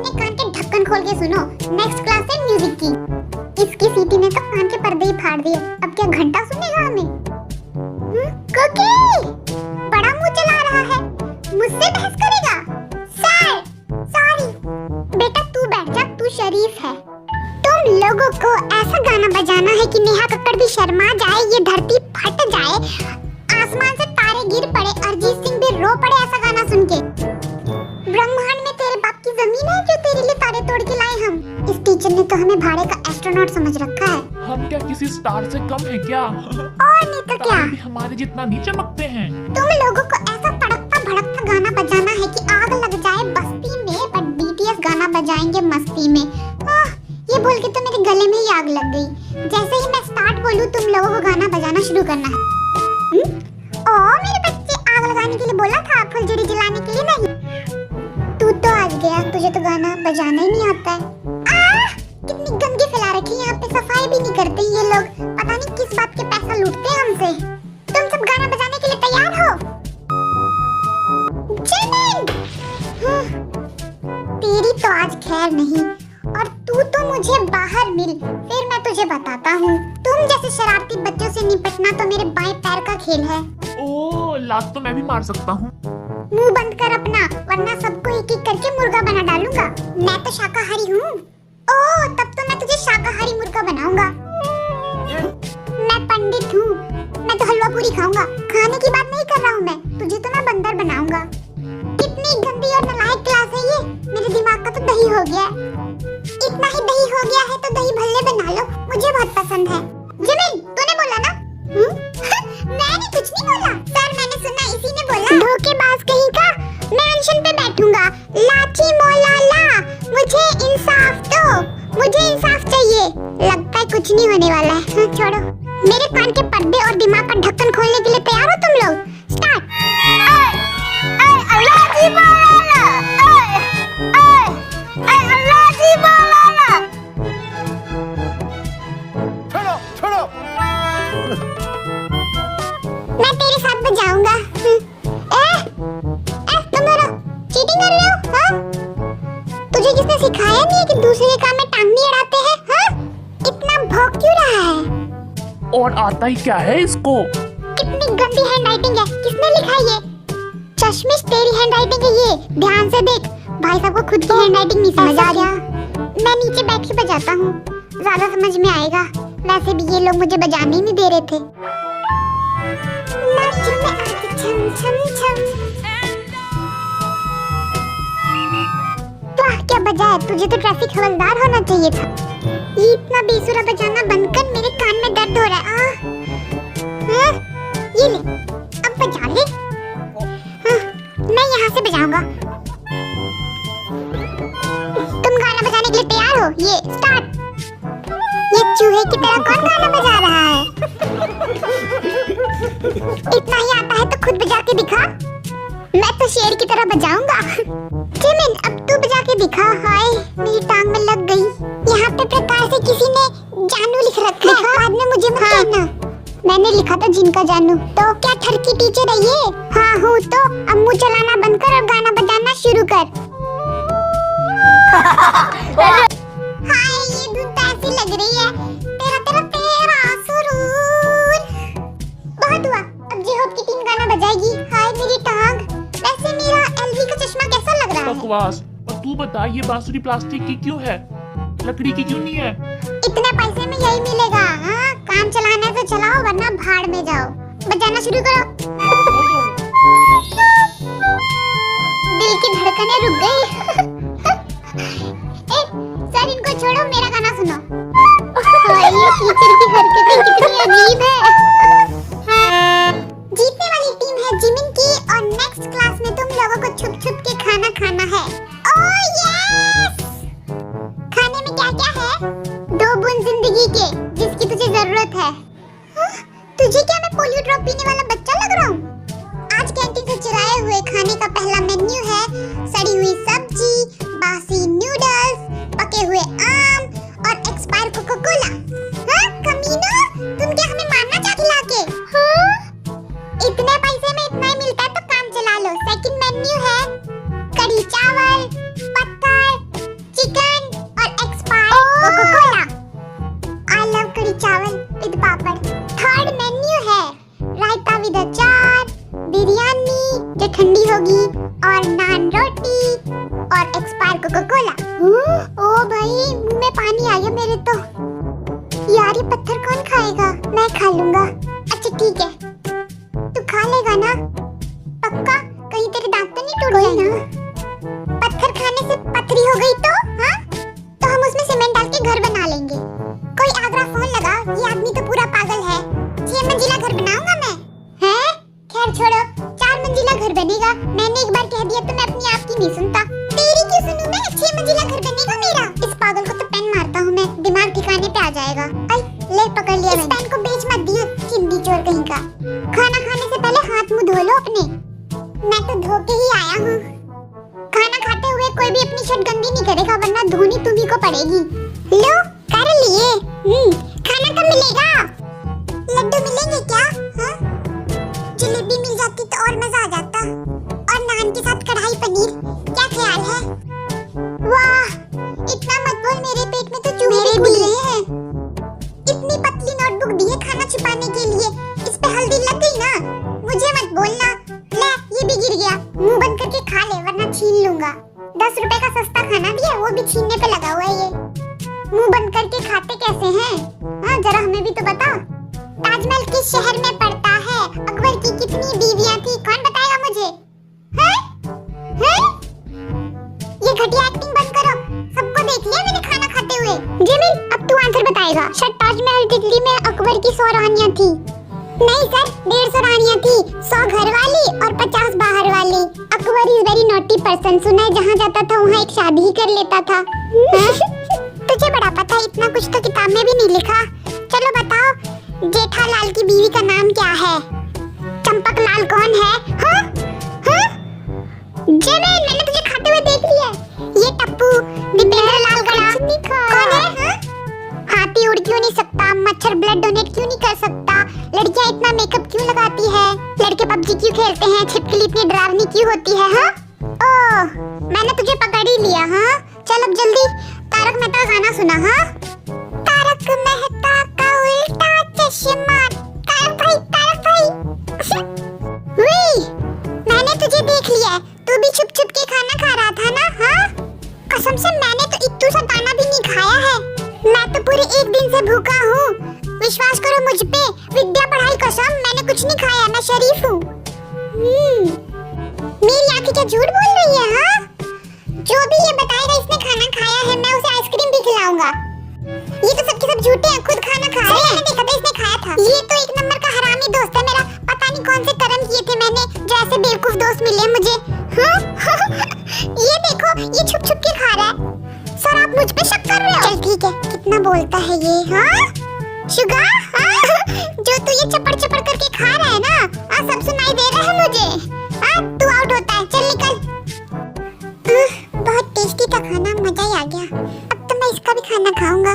अपने कान के ढक्कन खोल के सुनो। नेक्स्ट क्लास है म्यूजिक की। इसकी सीटी ने तो कान के पर्दे ही फाड़ दिए। अब क्या घंटा सुनेगा हमें? कुकी बड़ा मुंह चला रहा है, मुझसे बहस करेगा? सर सॉरी बेटा, तू बैठ जा, तू शरीफ है। तुम लोगों को ऐसा गाना बजाना है कि नेहा कक्कड़ भी शर्मा जाए, ये धरती फट जाए, आसमान से तारे गिर पड़े, अरिजीत सिंह भी रो पड़े ऐसा गाना सुन के। ब्रह्मांड में तेरे बाप की जमीन है जो तेरे लिए तारे तोड़ के लाए हम। इस टीचर ने तो हमें भाड़े का एस्ट्रोनॉट समझ रखा है। हम क्या किसी स्टार से कम है क्या? और नहीं तो क्या, भी हमारे जितना नहीं चमकते हैं। तुम लोगों को ऐसा तड़कता भड़कता गाना बजाना है कि आग लग जाए बस्ती में, पर बीटीएस गाना बजाएंगे मस्ती में। ये बोल के तो मेरे गले में ही आग लग गई। जैसे ही मैं स्टार्ट बोलूं तुम लोगों को गाना बजाना शुरू करना है। मेरे बच्चे, आग लगाने के लिए बोला था, फुलझड़ी जलाने के लिए नहीं। तू तो आज गया, तुझे तो गाना बजाना ही नहीं आता है। कितनी गंदगी फैला रखी है यहाँ पे, सफाई भी नहीं करते ये लोग। पता नहीं किस बात के पैसा लूटते हैं हमसे। तुम सब गाना बजाने के लिए तैयार हो? तेरी तो आज खैर नहीं, और तू तो मुझे बाहर मिल, फिर मैं तुझे बताता हूँ। तुम जैसे शरारती बच्चों से निपटना तो मेरे बाएं पैर का खेल है। ओह, लात तो मैं भी मार सकता हूँ। मुंह बंद कर अपना, वरना सबको एक एक करके मुर्गा बना डालूंगा। मैं तो शाकाहारी हूँ। ओह, तब तो मैं तुझे शाकाहारी मुर्गा बनाऊंगा। मैं पंडित हूँ, मैं तो हलवा पूरी खाऊंगा। खाने की बात नहीं कर रहा हूँ मैं, तुझे तो मैं बंदर बनाऊंगा। कितनी गंदी और नालायक क्लास है ये, मेरे दिमाग का तो दही हो गया। इतना ही दही हो गया है तो दही भल्ले बना लो, मुझे बहुत पसंद है। जिमिन, तूने बोला ना? मैंने कुछ नहीं बोला सर, मैंने सुना, इसी ने बोला। धोखेबाज कहीं का, मैं अनशन पे बैठूंगा। लाची मौला ला, मुझे इंसाफ दो, मुझे इंसाफ चाहिए। लगता है कुछ नहीं होने वाला है। छोड़ो, मेरे कान के पर्दे और दिमाग का ढक्कन खोलने के लिए तैयार हो तुम लोग? स्टार्ट। लाची मौला ला, लाची मौला ला। छोड़ो। मैं तेरे साथ बजाऊंगा। तुम दोनों चीटिंग कर रहे हो? हाँ? तुझे किसने सिखाया नहीं है कि दूसरे के काम में टांग नहीं अड़ाते हैं? हाँ? इतना भौंक क्यों रहा है? और आता ही क्या है इसको? कितनी गंदी हैंडराइटिंग है, किसने लिखा है ये? चश्मिश, तेरी हैंडराइटिंग है ये, ध्यान से देख। भाई साहब को खुद की हैंडराइटिंग नहीं समझ आ रहा। मैं नीचे बैठ के बजाता हूँ, ज्यादा समझ में आएगा। वैसे भी ये लोग मुझे बजाने ही नहीं दे रहे थे। छम छम छम। वाह क्या बजा है, तुझे तो ट्रैफिक हवलदार होना चाहिए था। ये इतना बेसुरा बजाना बंद कर, मेरे कान में दर्द हो रहा है। ये ले, अब बजा ले। मैं यहाँ से बजाऊंगा। तुम गाना बजाने के लिए तैयार हो? ये स्टार्ट। ये चूहे की तरह कौन गाना बजा रहा है? इतना ही आता है तो खुद बजा के दिखा। मैं तो शेर की तरह बजाऊंगा। जिमिन, अब तू बजा के दिखा। हाय, मेरी टांग में लग गई। यहाँ पे प्रकार से किसी ने जानू लिख रखा है, बाद में मुझे मत कहना। मैंने लिखा था जिनका जानू। तो क्या ठरकी टीचर है ये? हाँ हूँ। तो अब मुँह चलाना बंद कर और गाना बजाना शुरू कर। हाय, ये धुन तो ऐसी लग रही है, तेरा सुरूर। बहुत हुआ, अब जी होप की टीम गाना बजाएगी। हाय मेरी टांग। वैसे मेरा एलवी का चश्मा कैसा लग रहा है? बकवास। और तू बता, ये बांसुरी प्लास्टिक की क्यों है, लकड़ी की क्यों नहीं है? इतने पैसे में यही मिलेगा। हाँ, काम चलाना है तो चलाओ, वरना भाड़ में जाओ। बजाना शुरू करो। दिल की धड़कनें रुक गई। सर, इनको छोड़ो, मेरा गाना सुनो। ये टीचर की हरकतें कितनी अजीब है। जीतने वाली टीम है जिमिन की, और नेक्स्ट क्लास में तुम लोगों को छुप छुप के खाना खाना है। Oh yes! खाने में क्या क्या है? 2 बूंद जिंदगी के, जिसकी तुझे जरूरत है। तुझे क्या मैं पोलियो ड्रॉप पीने वाला बच्चा लग रहा हूँ? आज कैंटीन से चुराए हुए खाने का पहला मेन्यू है सड़ी हुई सब्जी, बासी नूडल्स, पके हुए आम और एक्सपायर कोका कोला। हाँ कमीना, तुम क्या हमें मारना चाहती लाके? हाँ? इतने पैसे में इतना ही मिलता है तो काम चला लो। सेकंड मेन्यू है कढ़ी चावल, पत्थर, खा लूंगा। अच्छा ठीक है, तू खा लेगा ना? पक्का? कहीं तेरे दांत तो नहीं टूट गए ना? पत्थर खाने से पथरी हो गई तो हाँ? तो हम उसमें सीमेंट डाल के घर बना लेंगे। कोई आगरा फोन लगा, ये आदमी तो पूरा पागल है। 6 मंजिला घर बनाऊंगा मैं। हैं? खैर छोड़ो, 4 मंजिला घर बनेगा। मैंने एक बार कह दिया तो मैं अपनी आप की नहीं सुनता। तेरी क्यों सुनूं मैं? 6 मंजिला घर बनेगा मेरा। इस पागल को तो पेन मारता हूँ मैं, दिमाग ठिकाने पे आ जाएगा। आई ले पकड़ लिया। इस पेन को बेच मत दियो, चिंदी चोर कहीं का। खाना खाने से पहले हाथ मुंह धो लो अपने। मैं तो धो के ही आया हूँ। खाना खाते हुए कोई भी अपनी शर्ट गंदी नहीं करेगा, वरना धोनी तुम्ही को पड़ेगी। लो कर लिए। खाना कब मिलेगा? लड्डू मिलेंगे क्या? हाँ? जलेबी मिल जाती तो और मजा आ जाता। और नान के साथ कढ़ाई पनीर, क्या ख्याल है? वाह, इतना मत बोल, मेरे पेट में तो चूहे भी रहे हैं। इतनी पतली नोटबुक दी है खाना छुपाने के लिए, इस पे हल्दी लग गई ना? मुझे मत बोलना। ले, ये भी गिर गया। मुंह बंद करके खा ले, वरना छीन लूंगा। 10 रुपए का सस्ता खाना दिया, वो भी छीनने पे लगा हुआ है ये। मुंह बंद करके खाते कैसे हैं? हाँ, जरा हमें भी तो बता। ताजमहल किस शहर में पड़ता है? अकबर की कितनी बीवियां थी? कौन बताएगा मुझे? हैं? हैं? ये घटिया एक्टिंग बंद करो। सबको देख लिया मैंने खाना खाते हुए। जिमिन, अब तू आंसर बताएगा। शायद ताजमहल दिल्ली में अकबर की 100 रानियां थी। नहीं सर, 150 रानियां थी, 100 घर वाली और 50 बाहर वाली। Akbar is very naughty person. सुना है जहाँ जाता था वहाँ एक शादी ही कर लेता था। तुझे बड़ा पता है, इतना कुछ तो किताब में भी नहीं लिखा। चलो बताओ, जेठालाल की बीवी का नाम क्या है? चंपक लाल कौन है? हाँ? हाँ? जिमिन, मैंने तुझे खाते हुए देख लिया। ये टप्पू दीपेंद्र लाल गड़ा कौन है? हाँ? हाथी उड़ क्यों नहीं सकता? मच्छर ब्लड डोनेट क्यों नहीं कर सकता? लड़कियां इतना मेकअप क्यों लगाती है? लड़के पबजी क्यों खेलते हैं? छिपकली इतनी डरावनी क्यों होती है? हाँ? ओह, मैंने तुझे पकड़ ही लिया। हाँ, चल अब जल्दी तारक मेहता का गाना सुना। हाँ? तारक मेहता का उल्टा चश्मा। तारक भाई मैंने तुझे देख लिया। तू भी छुप छुप के खाना खा रहा था ना? हाँ? कसम से मैंने तो इत्तू सा दाना भी नहीं खाया है। मैं तो पूरे 1 दिन से भूखा हूँ। विश्वास करो मुझ पे, विद्या पढ़ाई कसम, मैंने कुछ नहीं खाया। मैं शरीफ हूँ। मेरी आंखें क्या झूठ बोल रही है? हाँ? जो भी ये बताएगा इसने खाना खाया है, मैं उसे आइसक्रीम भी खिलाऊंगा। ये तो सबके सब झूठे हैं, खुद खाना खा रहे हैं। मैंने देखा था इसने खाया था। ये तो 1 नंबर का हरामी दोस्त है मेरा। पता नहीं कौन से कर्म किए थे मैंने, जो ऐसे बेवकूफ दोस्त मिले मुझे। हाँ? ये देखो, ये छुप छुप के खा रहा है। सर आप मुझ पे शक कर रहे हो? चल ठीक है, कितना बोलता है ये। हाँ? शुगा, हाँ? जो तू ये चपड़ चपड़ करके खा रहा है ना, सब सुनाई दे रहा है मुझे। हाँ? तू आउट होता है, चल निकल। बहुत टेस्टी था खाना, मजा ही आ गया। अब तो मैं इसका भी खाना खाऊंगा।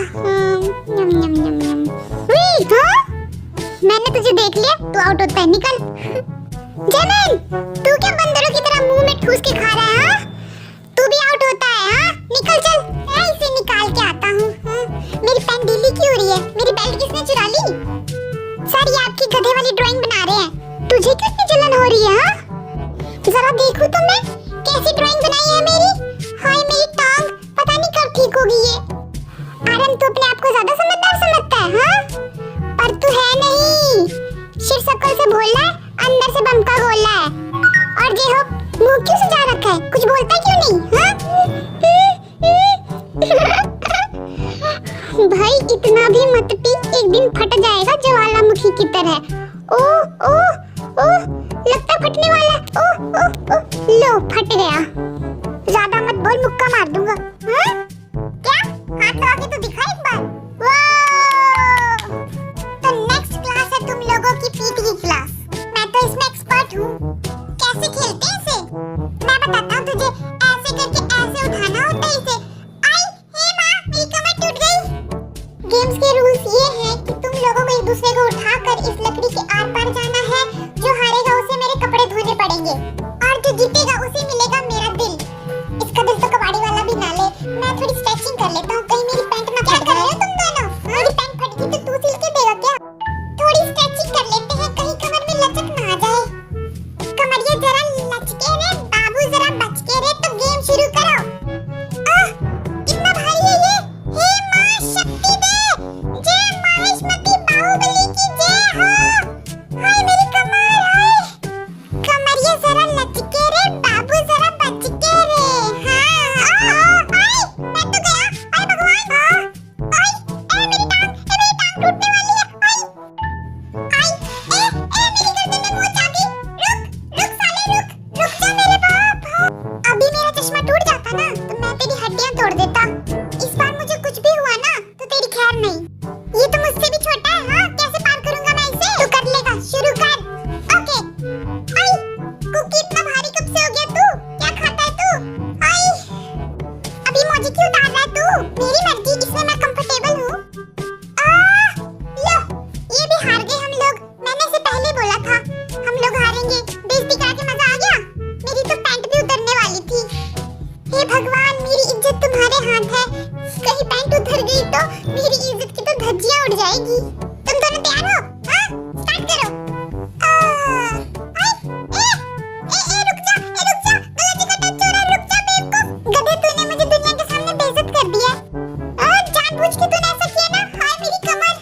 यम यम यम यम। हाँ? मैंने तुझे देख लिया, तू आउट होता है, निकल। जिमिन, तू क्या बंदरों की तरह मुंह में ठूस के खा रहा है? हाँ? तू भी आउट होता है। हाँ? निकल चल, मैं इसे निकाल के आता हूँ। मेरी पेन ढीली क्यों हो रही है? मेरी बेल्ट किसने चुरा ली? सर ये आपकी गधे वाली ड्राइंग बना रहे हैं। तुझे क्यों इतनी जलन हो रही है? हाँ? जरा देखूं तो मैं, कैसी ड्राइंग बनाई है मेरी। हाय मेरी टांग, पता नहीं कब ठीक होगी ये। आर्यन तू अपने आप को ज्यादा समझदार समझता है? हाँ? पर तू है नहीं, सिर्फ शक्ल से बोल रहा है, अंदर से बम का गोला है। और ये हो, मुंह क्यों सजा रखा है? कुछ बोलता क्यों नहीं? हाँ? भाई इतना भी मत पी, एक दिन फट जाएगा ज्वालामुखी की तरह। ओह ओह ओह, लगता फटने वाला है। ओह ओह ओह, लो फट गया। ज्यादा मत बोल, मुक्का मार दूंगा। हाँ? क्या? हाथ लगा के तो दिखा एक बार। वाह! तो नेक्स्ट क्लास है तुम लोगों की पीटी की क्लास। मैं तो इसमें एक्सपर्ट हूँ। कैसे खेलते हैं इसे? मैं बताता हूँ तुझे। ऐसे करके ऐसे उठाना होता है इसे। आई, हे माँ, मेरी कमर टूट गई। गेम्स के रूल्स ये हैं कि तुम लोगों को एक दूसरे को उठाकर इस लकड़ी के आर पार जाना है। जो हारेगा उसे मेरे कपड़े धोने पड़ेंगे, और जो जीतेगा उसे मिलेगा मेरा दिल। इसका दिल तो कबाड़ी वाला भी ना ले। मैं थोड़ी स्ट्रेचिंग कर लेता हूँ, कहीं मेरी पैंट ना फट जाए। तुम दोनों, मेरी पैंट फट गई तो तू सिल के देगा क्या? थोड़ी स्ट्रेचिंग कर लेते हैं, कहीं कमर में लचक ना आ जाए। कमरिया जरा लचके रे बाबू, जरा बच के रे। तो गेम शुरू करो। कितना भारी है ये। हे माँ शक्ति दे, जय माहिष्मती बाहुबली की जय। जाता ना तो मैं तेरी हड्डियां तोड़ देता। इस बार मुझे कुछ भी हुआ ना तो तेरी खैर नहीं। ये तो मुझसे भी छोटा है। हाँ, कैसे पार करूंगा मैं इसे? तू कर लेगा, शुरू कर। ओके। आई, कुकी इतना भारी कब से हो गया तू? क्या खाता है तू? आई, अभी मुझे क्यों डाल रहा है तू? मेरी मर्जी, इसमें मैं कंफर्टेबल हूँ। लो, ये भी हार गए हम लोग। मैंने इसे पहले बोला था हम लोग हारेंगे। बेइज्जती करा के मजा आ गया। मेरी तो पैंट भी उतरने वाली थी। हे भगवान, मेरी इज्जत तुम्हारे हाथ है। कहीं पैंट उतर गई तो मेरी इज्जत की तो धज्जियां उड़ जाएगी। तुम दोनों तैयार हो? हाँ, स्टार्ट करो। रुक जा, गलती का टच हो रहा है, रुक जा बेवकूफ। गधे, तूने मुझे दुनिया के सामने बेइज्जत कर दिया। जानबूझ के तूने ऐसा किया ना? हाय मेरी कमर।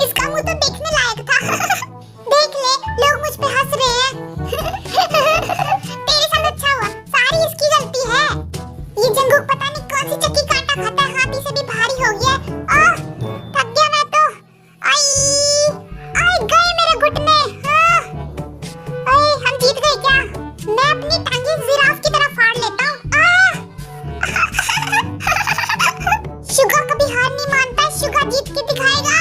इसका मुंह तो देखने लायक था। देख ले, लोग मुझ पे हंस रहे हैं। तेरे साथ अच्छा हुआ, सारी इसकी गलती है। ये जंगूक पता नहीं कौन सी चक्की कांटा खाता है, हाथी से भी भारी हो गया। थक गया मैं तो। आई गए मेरे घुटने। हम जीत गए क्या? मैं अपनी टांगे जिराफ की तरह फाड़ लेता हूँ। शुगा कभी हार नहीं मानता, शुगा जीत के दिखाएगा।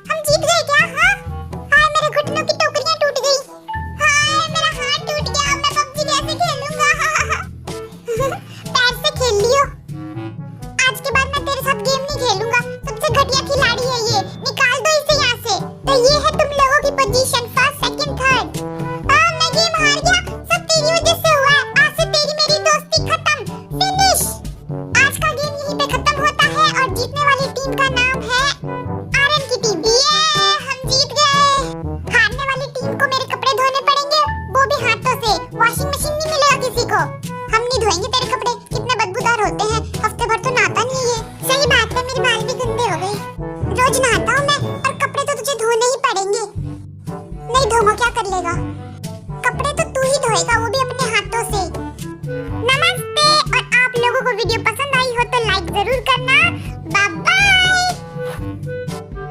हम जीत गए क्या? हाय मेरे घुटनों की टोकरियां टूट गई। हाय मेरा हाथ टूट गया। मैं पबजी कैसे खेलूंगा? पैर से खेल लियो। आज के बाद मैं तेरे साथ गेम नहीं खेलूंगा। सबसे घटिया खिलाड़ी है ये। निकाल दो इसे यहाँ से। तो ये है तुम लोगों की पोजीशन, फर्स्ट, सेकंड, थर्ड। मैं गेम हार गया। सब तेरी वजह से हुआ है। आज से तेरी मेरी दोस्ती खत्म, फिनिश। आज का गेम यहीं पे खत्म होता है और जीतने वाली टीम का नाम है आरएन की टीम। ये हम जीत गए। हारने वाली टीम को मेरे कपड़े धोने पड़ेंगे, वो भी हाथों से। वॉशिंग मशीन नहीं मिलेगा किसी को। हम नहीं धोएंगे तेरे कपड़े।